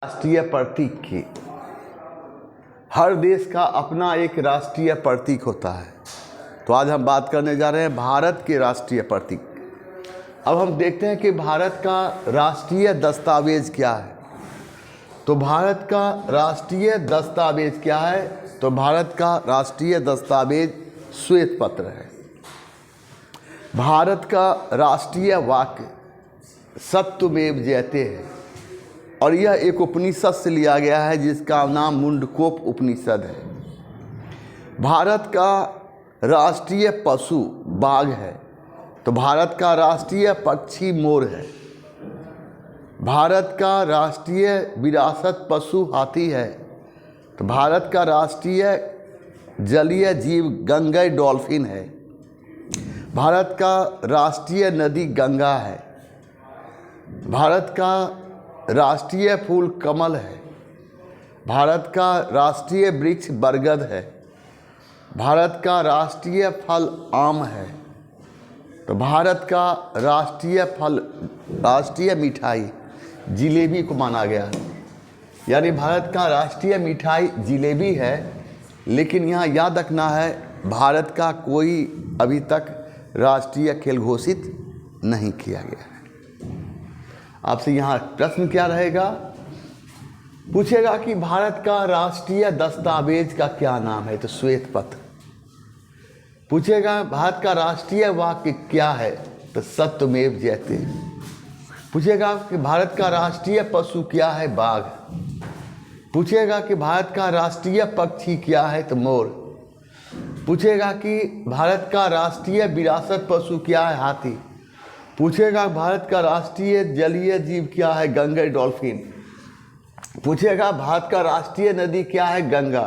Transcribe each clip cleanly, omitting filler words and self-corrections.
राष्ट्रीय प्रतीक की। हर देश का अपना एक राष्ट्रीय प्रतीक होता है। तो आज हम बात करने जा रहे हैं भारत के राष्ट्रीय प्रतीक। अब हम देखते हैं कि भारत का राष्ट्रीय दस्तावेज क्या है। तो भारत का राष्ट्रीय दस्तावेज क्या है? तो भारत का राष्ट्रीय दस्तावेज श्वेत पत्र है। भारत का राष्ट्रीय वाक्य सत्यमेव जयते है और यह एक उपनिषद से लिया गया है जिसका नाम मुंडकोप उपनिषद है। भारत का राष्ट्रीय पशु बाघ है। तो भारत का राष्ट्रीय पक्षी मोर है। भारत का राष्ट्रीय विरासत पशु हाथी है। तो भारत का राष्ट्रीय जलीय जीव गंगा डॉल्फिन है। भारत का राष्ट्रीय नदी गंगा है। भारत का राष्ट्रीय फूल कमल है। भारत का राष्ट्रीय वृक्ष बरगद है। भारत का राष्ट्रीय फल आम है। तो भारत का राष्ट्रीय मिठाई जिलेबी को माना गया है। यानी भारत का राष्ट्रीय मिठाई जिलेबी है। लेकिन यहाँ याद रखना है, भारत का कोई अभी तक राष्ट्रीय खेल घोषित नहीं किया गया है। आपसे यहाँ प्रश्न क्या रहेगा? पूछेगा कि भारत का राष्ट्रीय दस्तावेज का क्या नाम है? तो श्वेत पत्र। पूछेगा भारत का राष्ट्रीय वाक्य क्या है? तो सत्यमेव जयते। पूछेगा कि भारत का राष्ट्रीय पशु क्या है? बाघ। पूछेगा कि भारत का राष्ट्रीय पक्षी क्या है? तो मोर। पूछेगा कि भारत का राष्ट्रीय विरासत पशु क्या है? हाथी। पूछेगा भारत का राष्ट्रीय जलीय जीव क्या है? गंगा डॉल्फिन। पूछेगा भारत का राष्ट्रीय नदी क्या है? गंगा।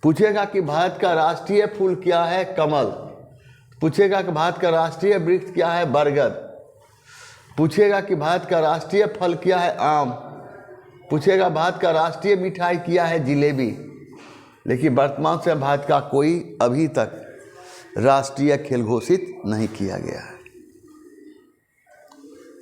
पूछेगा कि भारत का राष्ट्रीय फूल क्या है? कमल। पूछेगा कि भारत का राष्ट्रीय वृक्ष क्या है? बरगद। पूछेगा कि भारत का राष्ट्रीय फल क्या है? आम। पूछेगा भारत का राष्ट्रीय मिठाई क्या है? जिलेबी। लेकिन वर्तमान से भारत का कोई अभी तक राष्ट्रीय खेल घोषित नहीं किया गया है।